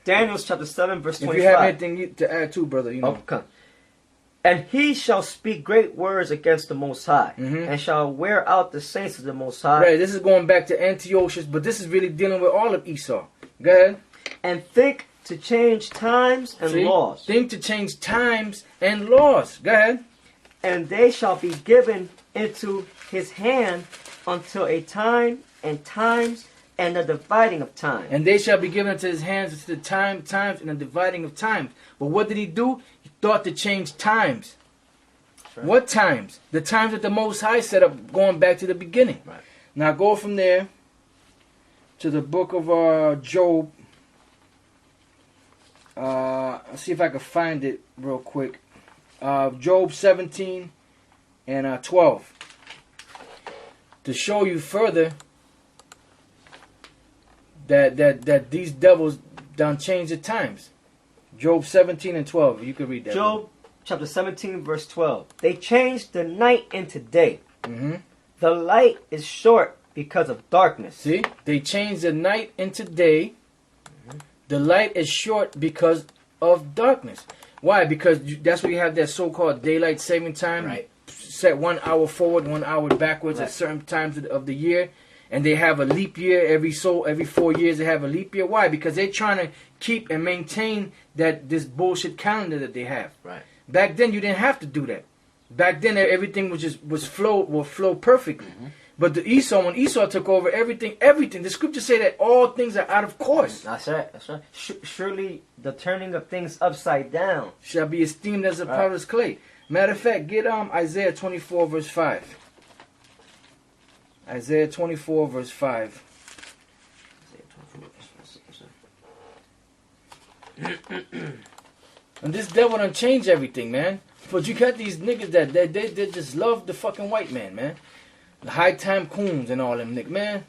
Daniel chapter 7, verse 25. If you have anything to add too, brother, you know. Okay. And he shall speak great words against the Most High, and shall wear out the saints of the Most High. Right, this is going back to Antiochus, but this is really dealing with all of Esau. Go ahead. And think to change times and laws. Think to change times and laws. Go ahead. And they shall be given into his hand until a time and times and the dividing of time. And they shall be given into his hands until the times, and the dividing of times. But what did he do? He thought to change times. Right. What times? The times that the Most High set up, going back to the beginning. Right. Now go from there to the book of Job. Let's see if I can find it real quick. Job 17 and 12. To show you further that these devils done change the times. Job 17 and 12. You can read that. Job chapter 17 verse 12. They changed the night into day. The light is short because of darkness. See? They changed the night into day. The light is short because of darkness. Why? Because that's where you have that so-called daylight saving time. Right. Set 1 hour forward, 1 hour backwards at certain times of the year. And they have a leap year every 4 years. They have a leap year. Why? Because they're trying to keep and maintain this bullshit calendar that they have. Right. Back then, you didn't have to do that. Back then, everything would flow perfectly. But when Esau took over everything. The scriptures say that all things are out of course. That's right. That's right. Surely the turning of things upside down shall be esteemed as a potter's clay. Matter of fact, get Isaiah 24 verse 5. Isaiah 24 verse 5. And this devil done changed everything, man. But you got these niggas that they just love the fucking white man, man. The high time coons and all them niggas, man.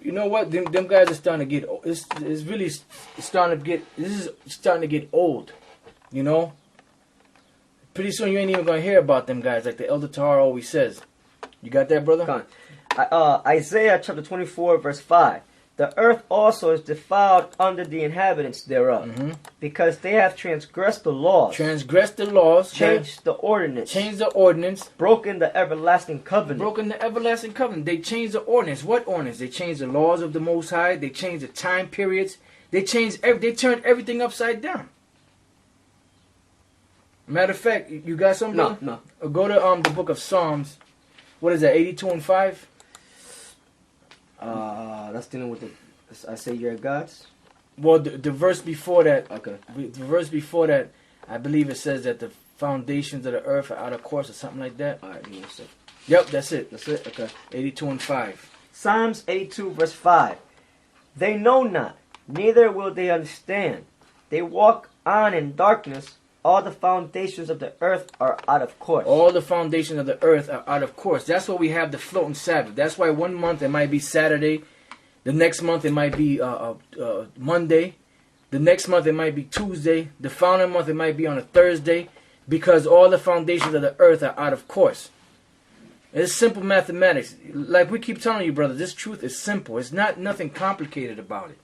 You know what? Them guys are starting to get. It's really starting to get. This is starting to get old. You know. Pretty soon you ain't even gonna hear about them guys, like the Elder Tahar always says. You got that, brother? Isaiah chapter 24 verse 5. The earth also is defiled under the inhabitants thereof, because they have transgressed the laws. Transgressed the laws. Changed the ordinance. Changed the ordinance. Broken the everlasting covenant. Broken the everlasting covenant. They changed the ordinance. What ordinance? They changed the laws of the Most High. They changed the time periods. They turned everything upside down. Matter of fact, you got something? No. Go to the book of Psalms. What is that? 82 and 5. That's dealing with I say you're gods. Well, the verse before that. Okay. The verse before that, I believe it says that the foundations of the earth are out of course or something like that. All right, give me a sec. Yep, that's it. That's it. Okay. 82 and 5. Psalms 82 verse 5. They know not, neither will they understand. They walk on in darkness. All the foundations of the earth are out of course. All the foundations of the earth are out of course. That's why we have the floating Sabbath. That's why 1 month it might be Saturday. The next month it might be Monday. The next month it might be Tuesday. The following month it might be on a Thursday. Because all the foundations of the earth are out of course. It's simple mathematics. Like we keep telling you, brother, this truth is simple. It's not nothing complicated about it.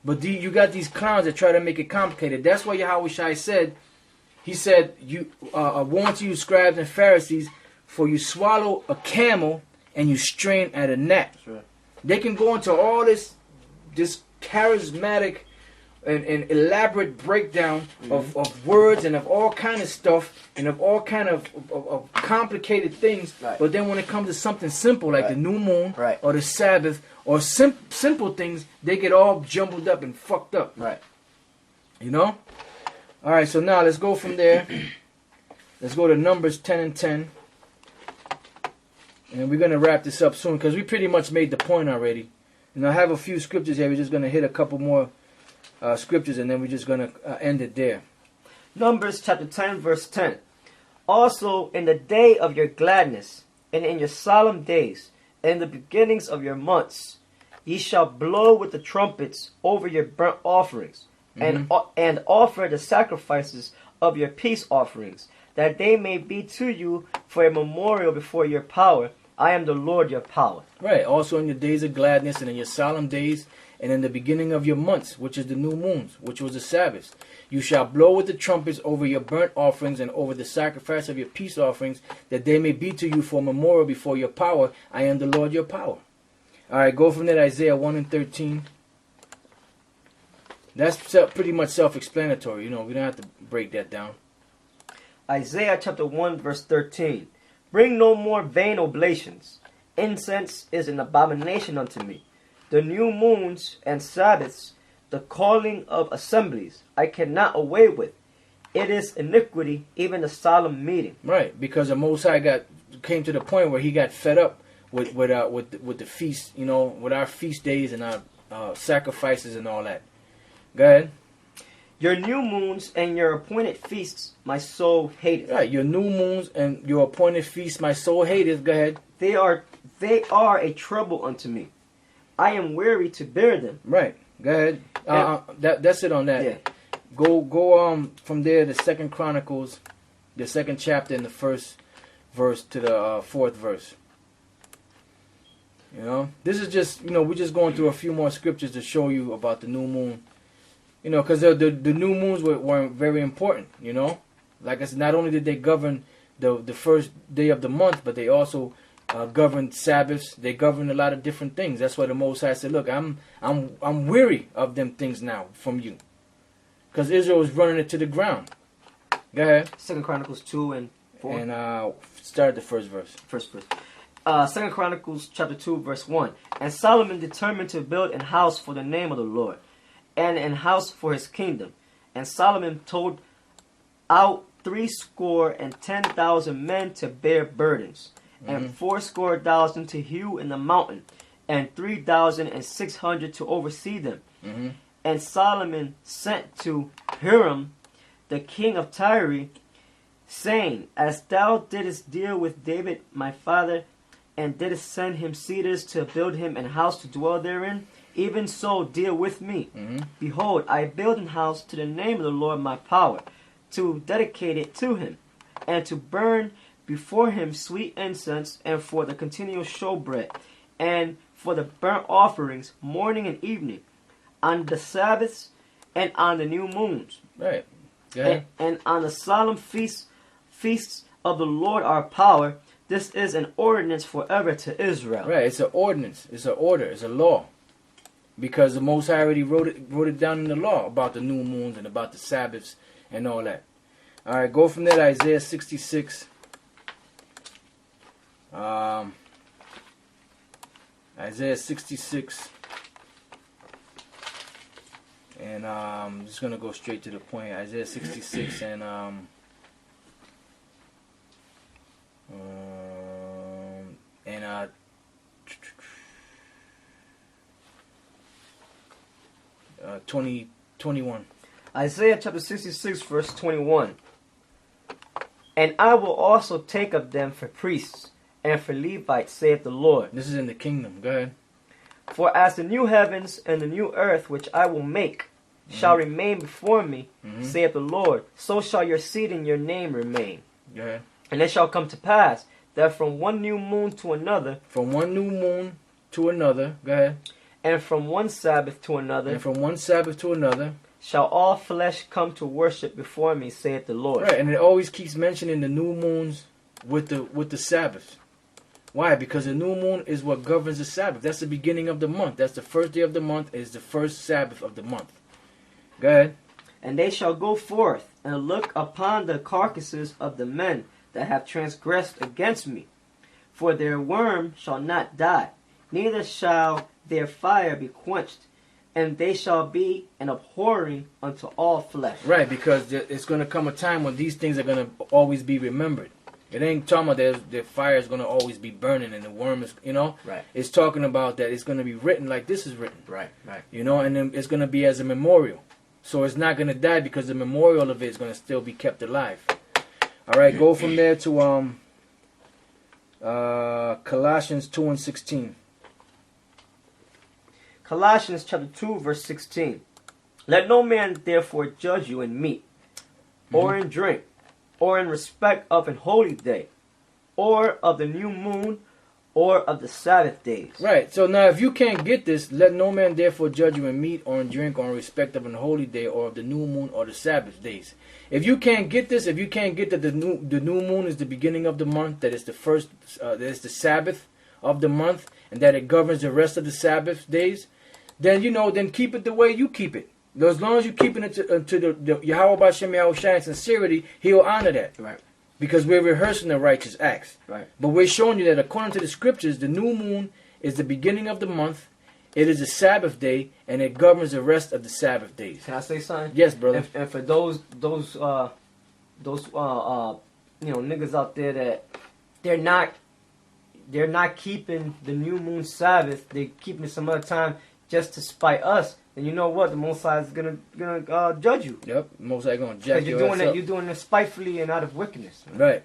But you got these clowns that try to make it complicated. That's why Yahweh Shai said, he said, "You warn to you, scribes and Pharisees, for you swallow a camel and you strain at a gnat." That's right. They can go into all this charismatic and elaborate breakdown of words and of all kind of stuff and of all kind of complicated things. Right. But then when it comes to something simple like the new moon or the Sabbath or simple things, they get all jumbled up and fucked up. Right. You know? All right, so now let's go from there. Let's go to Numbers 10 and 10. And we're going to wrap this up soon because we pretty much made the point already. And I have a few scriptures here. We're just going to hit a couple more scriptures and then we're just going to end it there. Numbers chapter 10 verse 10. Also in the day of your gladness and in your solemn days and in the beginnings of your months, ye shall blow with the trumpets over your burnt offerings and offer the sacrifices of your peace offerings, that they may be to you for a memorial before your power. I am the Lord your power. Right. Also in your days of gladness and in your solemn days and in the beginning of your months, which is the new moons, which was the Sabbaths. You shall blow with the trumpets over your burnt offerings and over the sacrifice of your peace offerings, that they may be to you for a memorial before your power. I am the Lord your power. All right, go from there to Isaiah 1 and 13. That's pretty much self-explanatory. You know, we don't have to break that down. Isaiah chapter 1 verse 13. Bring no more vain oblations. Incense is an abomination unto me. The new moons and Sabbaths, the calling of assemblies, I cannot away with. It is iniquity, even the solemn meeting. Right, because the Most High came to the point where he got fed up with the feast, you know, with our feast days and our sacrifices and all that. Go ahead. Your new moons and your appointed feasts, my soul hateth. Right, your new moons and your appointed feasts, my soul hateth. Go ahead. They are a trouble unto me. I am weary to bear them. Right. Go ahead. That's it on that. Yeah. Go from there to 2 Chronicles, the 2nd chapter and the 1st verse to the 4th verse. You know, this is just, you know, we're just going through a few more scriptures to show you about the new moon. You know, because the new moons were very important, you know. Like I said, not only did they govern the first day of the month, but they also governed Sabbaths. They governed a lot of different things. That's why the Most High said, look, I'm weary of them things now from you. Because Israel is running it to the ground. Go ahead. 2 Chronicles 2 and 4. And start the first verse. First verse. 2 Chronicles chapter 2 verse 1. And Solomon determined to build an house for the name of the Lord, and an house for his kingdom. And Solomon told out 70,000 men to bear burdens, and 80,000 to hew in the mountain, and 3,600 to oversee them. And Solomon sent to Hiram, the king of Tyre, saying, As thou didst deal with David my father, and didst send him cedars to build him an house to dwell therein, even so deal with me. Behold, I build an house to the name of the Lord my power, to dedicate it to him, and to burn before him sweet incense, and for the continual showbread, and for the burnt offerings morning and evening, on the Sabbaths and on the new moons. Right. Yeah. And on the solemn feasts of the Lord our power. This is an ordinance forever to Israel. Right. It's an ordinance. It's an order. It's a law. Because the Most High already wrote it down in the law about the new moons and about the Sabbaths and all that. All right, go from there to Isaiah 66. Isaiah 66. And I'm just going to go straight to the point. Isaiah 66 and 21. Isaiah chapter 66 verse 21. And I will also take of them for priests and for Levites, saith the Lord. This is in the kingdom. Go ahead. For as the new heavens and the new earth which I will make shall remain before me, saith the Lord, so shall your seed and your name remain. Go ahead. And it shall come to pass that from one new moon to another, from one new moon to another, go ahead, and from one Sabbath to another, and from one Sabbath to another, shall all flesh come to worship before me, saith the Lord. Right, and it always keeps mentioning the new moons with the Sabbath. Why? Because the new moon is what governs the Sabbath. That's the beginning of the month. That's the first day of the month. Is the first Sabbath of the month. Go ahead. And they shall go forth and look upon the carcasses of the men that have transgressed against me. For their worm shall not die, neither shall their fire be quenched, and they shall be an abhorring unto all flesh. Right, because it's going to come a time when these things are going to always be remembered. It ain't talking about the fire is going to always be burning and the worm is, you know. Right. It's talking about that it's going to be written like this is written. Right. You know, and then it's going to be as a memorial. So it's not going to die because the memorial of it is going to still be kept alive. All right, go from there to Colossians 2 and 16. Colossians chapter 2 verse 16. Let no man therefore judge you in meat, or in drink, or in respect of an holy day, or of the new moon, or of the Sabbath days. Right. So now if you can't get this, let no man therefore judge you in meat or in drink or in respect of an holy day or of the new moon or the Sabbath days. If you can't get this, if you can't get that the new moon is the beginning of the month, that is the first, that is the Sabbath of the month, and that it governs the rest of the Sabbath days, then then keep it the way you keep it. As long as you keep it to the Yahweh B'Shem Yahushua in sincerity, He'll honor that. Right. Because we're rehearsing the righteous acts. Right. But we're showing you that according to the scriptures, the new moon is the beginning of the month. It is a Sabbath day, and it governs the rest of the Sabbath days. Can I say something? Yes, brother. And for those niggas out there that they're not keeping the new moon Sabbath, they're keeping it some other time just to spite us. And you know what? The Most High is gonna judge you. Yep, Most High gonna jack you're your doing ass it. up. You're doing it spitefully and out of wickedness. Man. Right.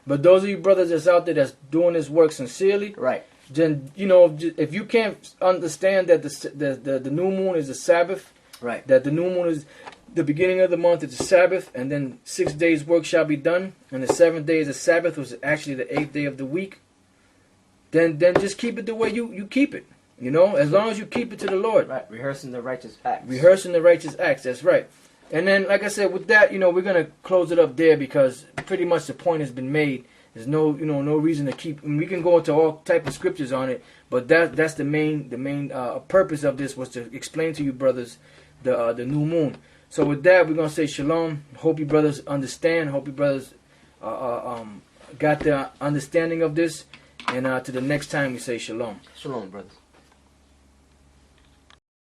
But those of you brothers that's out there that's doing this work sincerely, right? Then if you can't understand that the new moon is a Sabbath, right? That the new moon is the beginning of the month, it's a Sabbath, and then 6 days work shall be done, and the 7th day is a Sabbath, which is actually the 8th day of the week. Then just keep it the way you keep it. As long as you keep it to the Lord. Right, rehearsing the righteous acts. Rehearsing the righteous acts, that's right. And then, like I said, with that, we're going to close it up there because pretty much the point has been made. There's no reason to keep, and we can go into all type of scriptures on it, but that's the main purpose of this was to explain to you brothers the new moon. So with that, we're going to say shalom. Hope you brothers understand. Hope you brothers got the understanding of this. And to the next time we say shalom. Shalom, brothers.